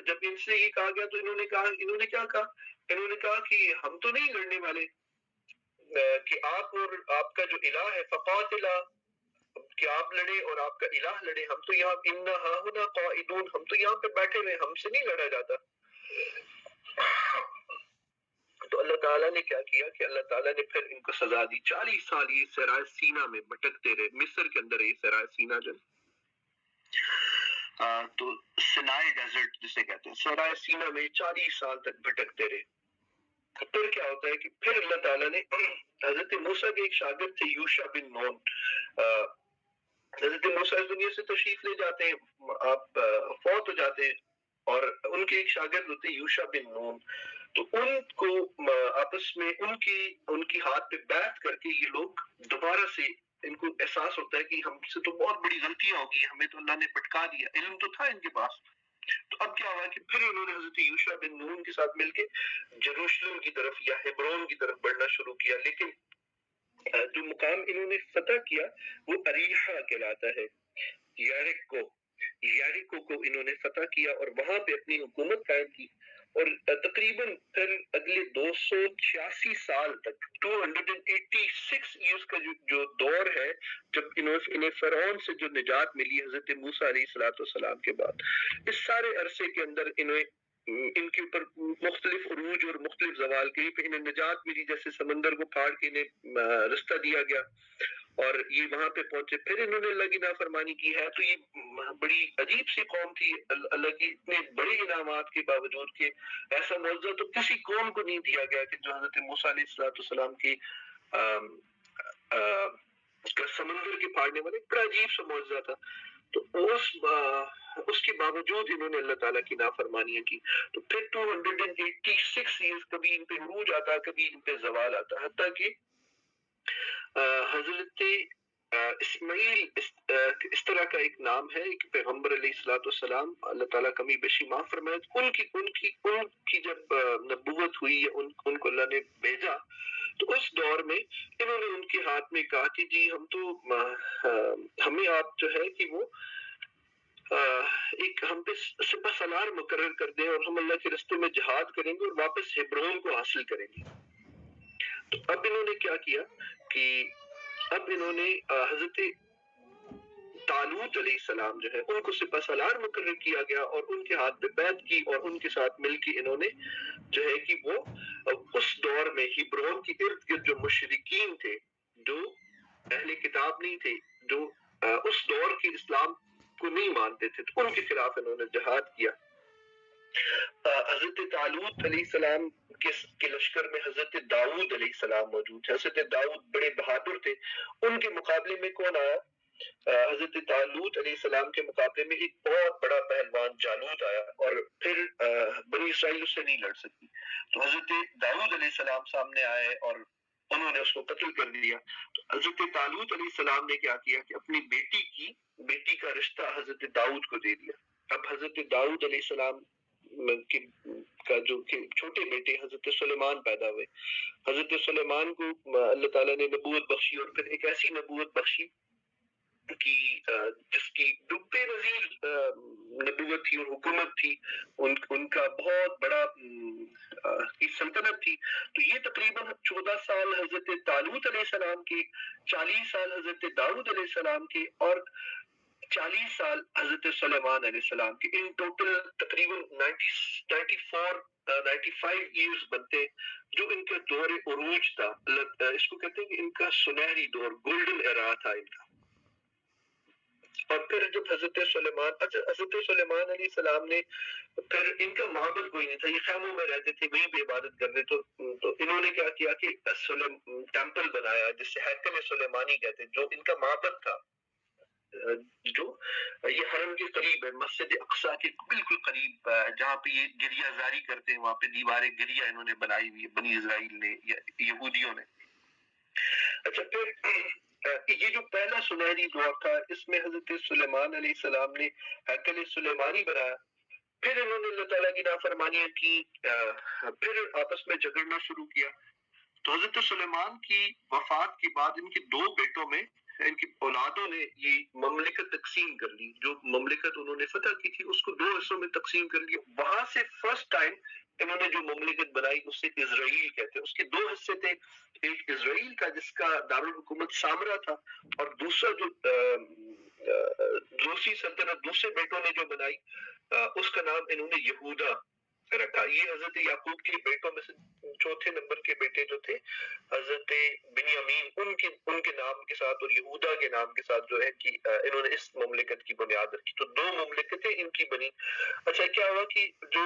جب ان سے یہ کہا گیا تو انہوں نے کیا کہا؟ انہوں نے کہا کہ ہم تو نہیں لڑنے والے، کہ آپ اور آپ کا جو الہ ہے فقاتلا، کہ آپ لڑے اور آپ کا الہ لڑے، ہم تو یہاں انا ہاہنا قاعدون، ہم تو یہاں پہ بیٹھے ہوئے، ہم سے نہیں لڑا جاتا۔ تو اللہ تعالیٰ نے کیا کیا کہ اللہ تعالیٰ نے پھر ان کو سزا دی، 40 سال یہ صحرائے سینا میں بھٹکتے رہے۔ مصر کے اندر یہ صحرائے سینا جو تو سینائی ڈیزرٹ جسے کہتے ہیں، صحرائے سینا میں 40 سال تک بھٹکتے رہے۔ پھر کیا ہوتا ہے کہ پھر اللہ تعالیٰ نے حضرت موسیٰ کے ایک شاگرد تھے یوشع بن نون، حضرت موسیٰ اس دنیا سے تشریف لے جاتے ہیں، آپ فوت ہو جاتے ہیں، اور ان کے ایک شاگرد ہوتے یوشع بن نون، تو ان کو آپس میں ان کی ہاتھ پہ بیعت کر کے یہ لوگ دوبارہ سے، ان کو احساس ہوتا ہے کہ ہم سے تو بہت بڑی غلطیاں ہوگی، ہمیں تو اللہ نے پٹکا دیا، علم تو تھا ان کے پاس۔ تو اب کیا ہوا کہ پھر انہوں نے حضرت یوشع بن نون کے ساتھ مل کے جروشلم کی طرف یا ہیبرون کی طرف بڑھنا شروع کیا، لیکن جو مقام انہوں نے فتح کیا وہ اریحہ کہلاتا ہے، یاریکو کو انہوں نے فتح کیا اور وہاں پہ اپنی حکومت قائم کی، اور تقریباً پھر اگلے 286 سال تک 286 ایئرس کا جو دور ہے، جب انہیں فرعون سے جو نجات ملی حضرت موسیٰ علیہ السلام کے بعد، اس سارے عرصے کے اندر ان کے اوپر مختلف عروج اور مختلف زوال، کہیں پہ انہیں نجات ملی، جیسے سمندر کو پھاڑ کے انہیں رستہ دیا گیا اور یہ وہاں پہ پہنچے، پھر انہوں نے اللہ کی نافرمانی کی ہے۔ تو یہ بڑی عجیب سی قوم تھی، اللہ کی اتنے بڑے انعامات کے باوجود کہ ایسا معجزہ تو کسی قوم کو نہیں دیا گیا کہ جو حضرت موسیٰ علیہ السلام کی سمندر کے پھاڑنے والے، بڑا عجیب سا معجزہ تھا۔ تو اس کے باوجود انہوں نے اللہ تعالیٰ کی نافرمانیاں کی، تو پھر 286 ایئرس کبھی ان پہ عروج آتا، کبھی ان پہ زوال آتا، حتیٰ کہ حضرت اسماعیل اس طرح کا ایک نام ہے، ایک پیغمبر علیہ السلام، اللہ تعالیٰ کمی بیشی معاف فرمائے، ان کی جب نبوت ہوئی یا ان کو اللہ نے بھیجا، تو اس دور میں انہوں نے ان کے ہاتھ میں کہا کہ جی ہمیں آپ جو ہے کہ وہ ایک ہم پہ سپہ سالار مقرر کر دیں اور ہم اللہ کے رستے میں جہاد کریں گے اور واپس ہیبرون کو حاصل کریں گے۔ تو اب انہوں نے کیا کیا کہ اب انہوں نے حضرت طالوت علیہ السلام جو ہے ان کو سپہ سالار مقرر کیا گیا اور ان کے ہاتھ پہ بیعت کی، اور ان کے ساتھ مل کے انہوں نے جو ہے کہ وہ اس دور میں ہیبرون کی ارد گرد جو مشرکین تھے، جو اہل کتاب نہیں تھے، جو اس دور کے اسلام کو نہیں مانتے تھے، تو ان کے خلاف انہوں نے جہاد کیا۔ حضرت طالوت علیہ السلام کے لشکر میں حضرت داؤد علیہ السلام موجود تھے۔ حضرت داؤد بڑے بہادر تھے، ان کے مقابلے میں کون آیا؟ حضرت طالوت علیہ السلام کے مقابلے میں ایک بہت بڑا پہلوان جالوت آیا، اور پھر بنی اسرائیل اس سے نہیں لڑ سکی، تو حضرت داؤد علیہ السلام سامنے آئے اور انہوں نے اس کو قتل کر دیا۔ تو حضرت طالوت علیہ السلام نے کیا کیا کہ اپنی بیٹی کا رشتہ حضرت داؤد کو دے دیا۔ اب حضرت داؤد علیہ السلام کا جو کہ چھوٹے بیٹے حضرت سلیمان پیدا ہوئے. حضرت سلیمان کو اللہ تعالیٰ نے نبوت بخشی اور پھر ایک ایسی نبوت بخشی کی جس کی بے نظیر نبوت تھی اور حکومت تھی. ان کا بہت بڑا سلطنت تھی. تو یہ تقریباً 14 سال حضرت طالوت علیہ السلام کے، 40 سال حضرت داؤد علیہ السلام کے اور 40 سال حضرت سلیمان علیہ السلام کے، ان ٹوٹل تقریباً 95 ایئرز بنتے جو ان کا دور عروج تھا. اس کو کہتے ہیں کہ ان کا سنہری دور، گولڈن ایرا تھا ان کا. اور پھر جب حضرت سلیمان علیہ السلام نے، پھر ان کا معبد کوئی نہیں تھا، یہ خیموں میں رہتے تھے، وہیں پہ عبادت کرتے. تو انہوں نے کیا کیا کہ ٹیمپل بنایا جس سے ہیکل سلیمانی کہتے ہیں، جو ان کا معبد تھا، جو یہ حرم کے قریب ہے، مسجد اقصی کے بالکل قریب، جہاں پہ یہ گریہ زاری کرتے ہیں، وہاں پہ دیوار گریہ انہوں نے بنائی ہوئی ہے بنی اسرائیل نے یا یہودیوں نے. اچھا، پھر یہ جو پہلا سنہری دور تھا، اس میں حضرت سلیمان علیہ السلام نے ہیکل سلیمانی بنایا. پھر انہوں نے اللہ تعالیٰ کی نافرمانیاں کی، پھر آپس میں جھگڑنا شروع کیا. تو حضرت سلیمان کی وفات کے بعد ان کے 2 بیٹوں میں، ان کی اولادوں نے یہ مملکت تقسیم کر لی. جو مملکت انہوں نے فتح کی تھی اس کو 2 حصوں میں تقسیم کر لیا. وہاں سے فرسٹ ٹائم انہوں نے جو مملکت بنائی اسے اسرائیل کہتے ہیں. اس کے 2 حصے تھے، ایک اسرائیل کا جس کا دارالحکومت سامرا تھا، اور دوسرا جو دوسری سلطنت دوسرے بیٹوں نے جو بنائی اس کا نام انہوں نے یہودا رکھا. یہ حضرت یعقوب کے بیٹوں میں سے چوتھے نمبر کے بیٹے جو تھے حضرت بنیامین، ان کے نام کے ساتھ اور یہودا کے نام کے ساتھ جو ہے کہ انہوں نے اس مملکت کی بنیاد رکھی. تو 2 مملکتیں ان کی بنی. اچھا، کیا ہوا کہ جو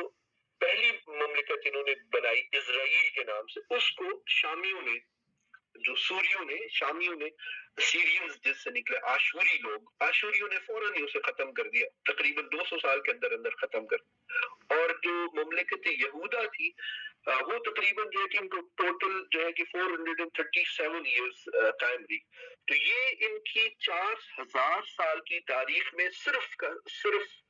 پہلی مملکت انہوں نے بنائی اسرائیل کے نام سے، اس کو شامیوں نے، جو سوریوں نے، شامیوں نے، سیرینز جس سے نکلے آشوری لوگ، آشوریوں نے فوراً ہی اسے ختم کر دیا، تقریباً 200 سال کے اندر اندر ختم کر. اور جو مملکت یہودا تھی وہ تقریباً جو ہے کہ ان کو ٹوٹل جو ہے کہ 437 ایئرز قائم رہی. تو یہ ان کی 4000 سال کی تاریخ میں صرف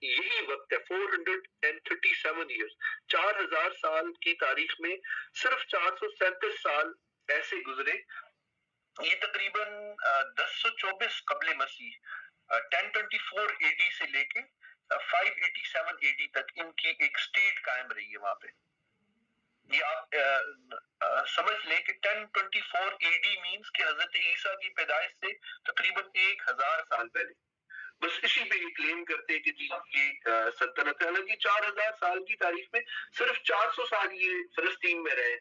یہی وقت ہے، 437 ایئرز، 4000 سال کی تاریخ میں صرف 437 سال ایسے گزرے. یہ تقریباً 1024 قبل مسیح، 1024 اے ڈی سے لے کے 587 اے ڈی تک ان کی ایک سٹیٹ قائم رہی ہے وہاں پہ. یہ آپ سمجھ لیں کہ 1024 اے ڈی مینس کہ حضرت عیسیٰ کی پیدائش سے تقریباً 1000 سال پہلے. بس اسی پہ یہ کلیم کرتے کہ جی یہ سلطنت ہے. حالانکہ 4000 سال کی تاریخ میں صرف 400 سال یہ فلسطین میں رہے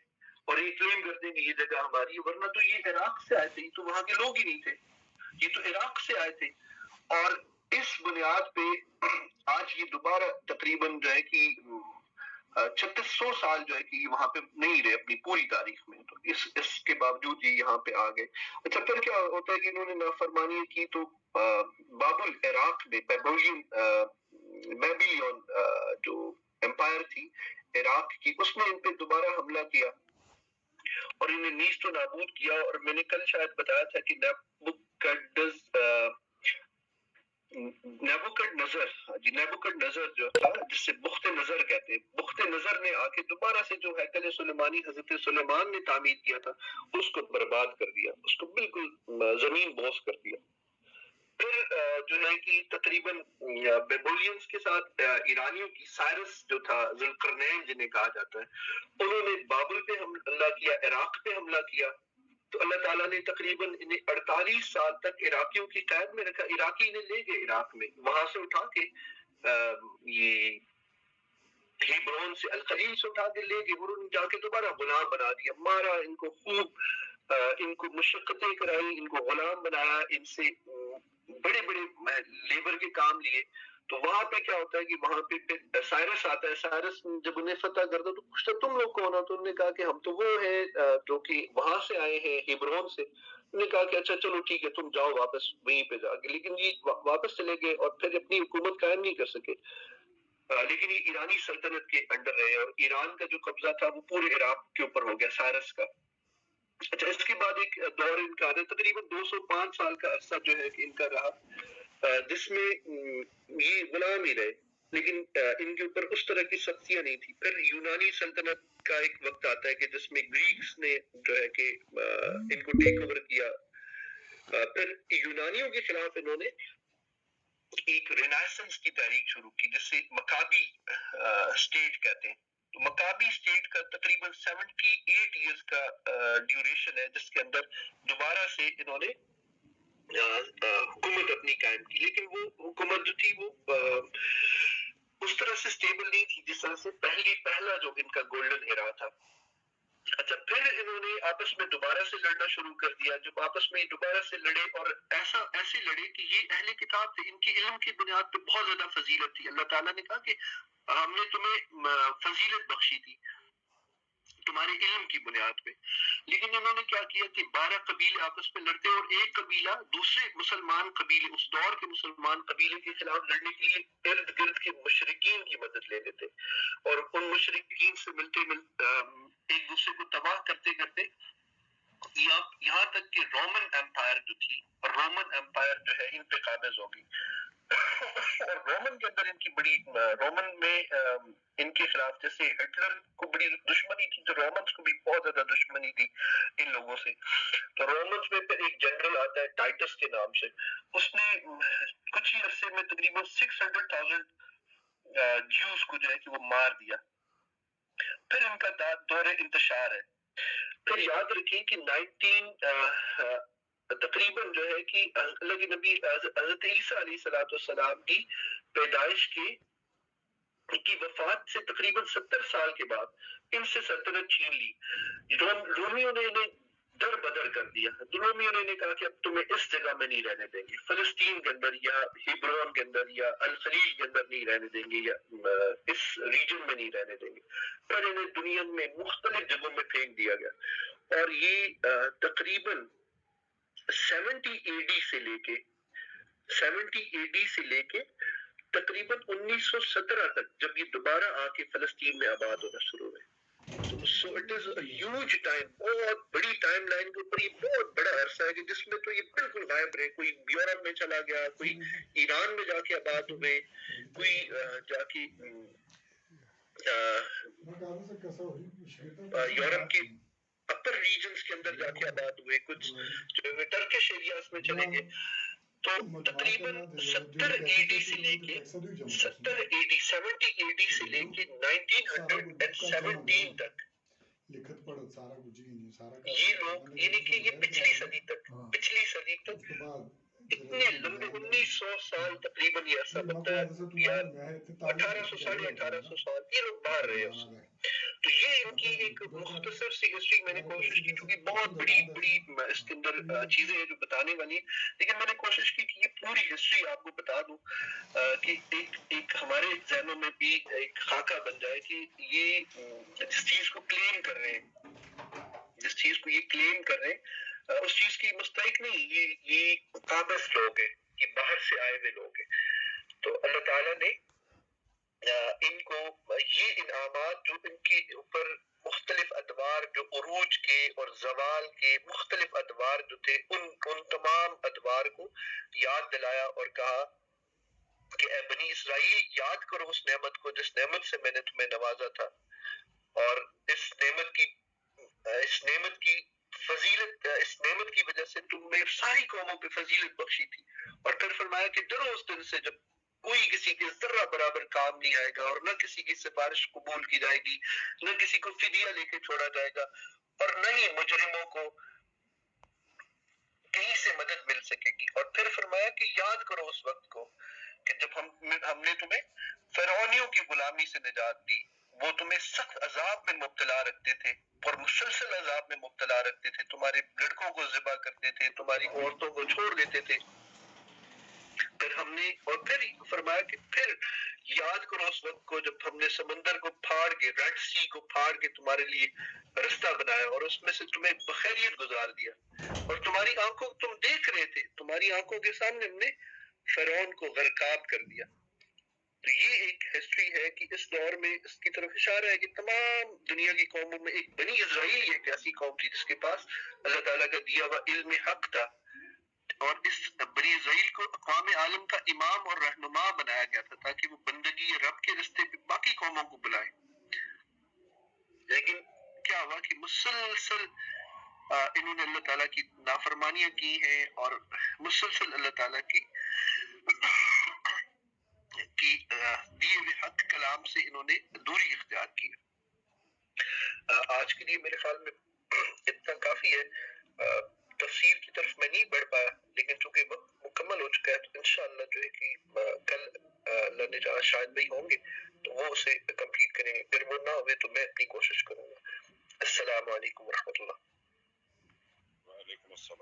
اور یہ کلیم کرتے ہیں کہ یہ جگہ ہماری ہے، ورنہ تو یہ عراق سے آئے تھے، یہ تو وہاں کے لوگ ہی نہیں تھے، یہ تو عراق سے آئے تھے. اور اس بنیاد پہ آج یہ دوبارہ تقریباً جو ہے کہ 3600 سال جو ہے کہ وہاں پہ نہیں رہے اپنی پوری تاریخ میں. تو اس کے باوجود یہ یہاں پہ آ گئے. اچھا، پھر کیا ہوتا ہے کہ انہوں نے نافرمانی کی تو بابل عراق میں بیبیلون جو امپائر تھی عراق کی، اس نے ان پہ دوبارہ حملہ کیا اور انہیں نیست و نابود کیا. اور میں نے کل شاید بتایا تھا کہ نیبوکڈ نظر جو تھا، جس سے بخت نظر کہتے ہیں، بخت نظر نے آ کے دوبارہ سے جو ہیکل سلیمانی حضرت سلیمان نے تعمیر کیا تھا اس کو برباد کر دیا، اس کو بالکل زمین بوس کر دیا. پھر جو ہے کہ تقریباً بیبولینز کے ساتھ ایرانیوں کی، سائرس جو تھا، ذوالقرنین جنہیں کہا جاتا ہے، انہوں نے بابل پہ حملہ کیا، عراق پہ حملہ کیا. تو اللہ تعالیٰ نے تقریباً انہیں 48 سال تک عراقیوں کی قید میں رکھا. عراقی انہیں لے گئے عراق میں، وہاں سے اٹھا کے یہ ہیبرون سے، الخلیل سے اٹھا کے لے گئے اور ان جا کے دوبارہ غلام بنا دیا، مارا ان کو خوب، ان کو مشقتیں کرائی، ان کو غلام بنایا، ان سے بڑے بڑے لیبر کے کام لیے. تو وہاں پہ کیا ہوتا ہے کہ وہاں پہ پھر سائرس آتا ہے. سائرس جب انہیں فتح کرتا تو پوچھتا تم لوگ کون ہو؟ تو انہوں نے کہا کہ ہم تو وہ ہیں جو کہ وہاں سے آئے ہیں، ہیبرون سے. انہوں نے کہا کہ اچھا چلو ٹھیک ہے، تم جاؤ واپس وہیں پہ جا کے. لیکن یہ واپس چلے گئے اور پھر اپنی حکومت قائم نہیں کر سکے، لیکن یہ ایرانی سلطنت کے انڈر رہے اور ایران کا جو قبضہ تھا وہ پورے عراق کے اوپر ہو گیا سائرس کا. اچھا، اس کے بعد ایک دور ان کا تقریباً 205 سال کا عرصہ جو ہے کہ ان کا رہا، جس میں یہ غلام ہی رہے. لیکن ان کے اوپر اس طرح کی سختیاں نہیں تھی. پھر یونانی سلطنت کا ایک وقت آتا ہے کہ جس میں گریکس نے جو ہے کہ ان کو ٹیک اوور کیا. پھر یونانیوں کے خلاف انہوں نے ایک رینیسنس کی تحریک شروع کی جسے مکابی اسٹیٹ کہتے ہیں. تو مکابی اسٹیٹ کا تقریباً 78 ایئرس کا ڈیوریشن ہے جس کے اندر دوبارہ سے انہوں نے حکومت اپنی قائم کی. لیکن وہ حکومت جو تھی وہ اس طرح سے اسٹیبل نہیں تھی جس طرح سے پہلا جو ان کا گولڈن ایرا تھا. اچھا پھر انہوں نے آپس میں دوبارہ سے لڑنا شروع کر دیا. جب آپس میں دوبارہ سے لڑے اور ایسے لڑے کہ یہ اہل کتاب تھے, ان کی علم کی بنیاد پہ بہت زیادہ فضیلت تھی. اللہ تعالیٰ نے کہا کہ ہم نے تمہیں فضیلت بخشی تھی تمہارے علم کی بنیاد پہ. لیکن انہوں نے کیا کیا کہ 12 قبیلے آپس میں لڑتے اور ایک قبیلہ دوسرے مسلمان قبیلے, اس دور کے مسلمان قبیلے کے خلاف لڑنے کے لیے ارد گرد کے مشرکین کی مدد لے لیتے اور ان مشرکین سے ملتے ایک دوسرے کو تباہ کرتے کرتے یہاں تک کہ رومن امپائر جو تھی, رومن امپائر جو ہے ان پہ قابض ہو گئی. اور رومن کے اندر ان کی بڑی, رومن میں ان کے خلاف جیسے ہٹلر کو بڑی دشمنی تھی تو رومنز کو بھی بہت زیادہ دشمنی تھی ان لوگوں سے. تو رومنز میں پھر ایک جنرل آتا ہے ٹائٹس کے نام سے, اس نے کچھ ہی عرصے میں تقریباً 600,000 جیوز کو جو ہے کہ وہ مار دیا. پھر ان کا دور انتشار ہے. پھر یاد رکھیں کہ تقریباً جو ہے کہ اللہ کے نبی حضرت عیسیٰ علیہ السلام کی پیدائش کی وفات سے تقریباً 70 سال کے بعد ان سے سلطنت چھین لی. رومیوں نے انہیں در بدر کر دیا. رومیوں نے کہا کہ اب تمہیں اس جگہ میں نہیں رہنے دیں گے, فلسطین کے اندر یا ہیبرون کے اندر یا الخلیل کے اندر نہیں رہنے دیں گے یا اس ریجن میں نہیں رہنے دیں گے. پر انہیں دنیا میں مختلف جگہوں میں پھینک دیا گیا. اور یہ تقریباً 70 اے ڈی سے لے کے تقریباً 1917 تک جب یہ دوبارہ آ کے فلسطین میں آباد ہونا شروع ہوئے. So it is a huge time, بہت بڑی ٹائم لائن کے اوپر یہ بہت بڑا عرصہ ہے کہ جس میں تو یہ بالکل غائب رہے. کوئی یورپ میں چلا گیا, کوئی ایران میں جا کے آباد ہوئے, کوئی جا کے یورپ کی اپر ریجنز کے اندر جا کے آباد ہوئے, کچھ جو ٹرکش ایریاز میں چلے گئے. تو تقریباً 70 اے ڈی سے لے کے 70 اے ڈی 70 اے ڈی سے لے کے 1917 تک یہ لوگ, یعنی کہ یہ پچھلی صدی تک اتنے لمبے 1900 سال تقریباً یہ عرصہ بنتا ہے یا 1800 سال یا 1800 سال یہ لوگ باہر رہے اس میں. تو یہ ان کی ایک مختصر سی ہسٹری میں نے کوشش کی, چونکہ بہت بڑی اس کے اندر چیزیں ہیں جو بتانے والی ہیں, لیکن میں نے کوشش کی کہ یہ پوری ہسٹری آپ کو بتا دوں کہ ایک ہمارے ذہنوں میں بھی ایک خاکہ بن جائے کہ یہ جس چیز کو کلیم کر رہے ہیں اس چیز کی مستحق نہیں, یہ قابض لوگ ہیں, یہ باہر سے آئے ہوئے لوگ ہیں. تو اللہ تعالیٰ نے ان کو یہ انعامات جو ان کے اوپر مختلف ادوار جو عروج کے اور زوال کے مختلف ادوار جو تھے ان تمام ادوار کو یاد دلایا اور کہا کہ اے بنی اسرائیل یاد کرو اس نعمت کو جس نعمت سے میں نے تمہیں نوازا تھا, اور اس نعمت کی فضیلت, اس نعمت کی وجہ سے تم نے ساری قوموں پہ فضیلت بخشی تھی. اور پھر فرمایا کہ ڈرو اس دن سے جب کوئی کسی کے ذرہ برابر کام نہیں آئے گا, اور نہ کسی کی سفارش قبول کی جائے گی, نہ کسی کو فدیہ لے کے چھوڑا جائے گا, اور نہ ہی مجرموں کو کہیں سے مدد مل سکے گی. اور پھر فرمایا کہ یاد کرو اس وقت کو کہ جب ہم نے تمہیں فرعونیوں کی غلامی سے نجات دی, وہ تمہیں سخت عذاب میں مبتلا رکھتے تھے اور مسلسل عذاب میں مبتلا رکھتے تھے, تمہارے لڑکوں کو ذبح کرتے تھے, تمہاری عورتوں کو چھوڑ دیتے تھے. پھر ہم نے, اور پھر فرمایا کہ پھر یاد کرو اس وقت کو جب ہم نے سمندر کو پھاڑ کے, ریڈ سی کو پھاڑ کے تمہارے لیے رستہ بنایا اور اس میں سے تمہیں بخیریت گزار دیا, اور تمہاری آنکھوں تم دیکھ رہے تھے, تمہاری آنکھوں کے سامنے ہم نے فرعون کو غرقاب کر دیا. تو یہ ایک ہسٹری ہے کہ اس دور میں اس کی طرف اشارہ ہے کہ تمام دنیا کی قوموں میں ایک بنی اسرائیل ایک ایسی قوم تھی جس کے پاس اللہ تعالیٰ کا دیا ہوا علم حق تھا, اور اس بنی اسرائیل کو اقوام عالم کا امام اور رہنما بنایا گیا تھا تاکہ وہ بندگی رب کے رستے پہ باقی قوموں کو بلائیں. لیکن کیا ہوا کہ مسلسل انہوں نے اللہ تعالیٰ کی نافرمانیاں کی ہیں اور مسلسل اللہ تعالیٰ کی دیے ہوئے حق کلام سے انہوں نے دوری اختیار کی. آج کے لیے میرے خیال میں اتنا کافی ہے. تفسیر کی طرف میں نہیں بڑھ پایا لیکن چونکہ وقت مکمل ہو چکا ہے تو انشاءاللہ جو ہے کہ کل اللہ نے چاہا شاید بھی ہوں گے تو وہ اسے کمپلیٹ کریں گے. پھر وہ نہ ہوئے تو میں اپنی کوشش کروں گا. السلام علیکم ورحمۃ اللہ. وعلیکم السلام.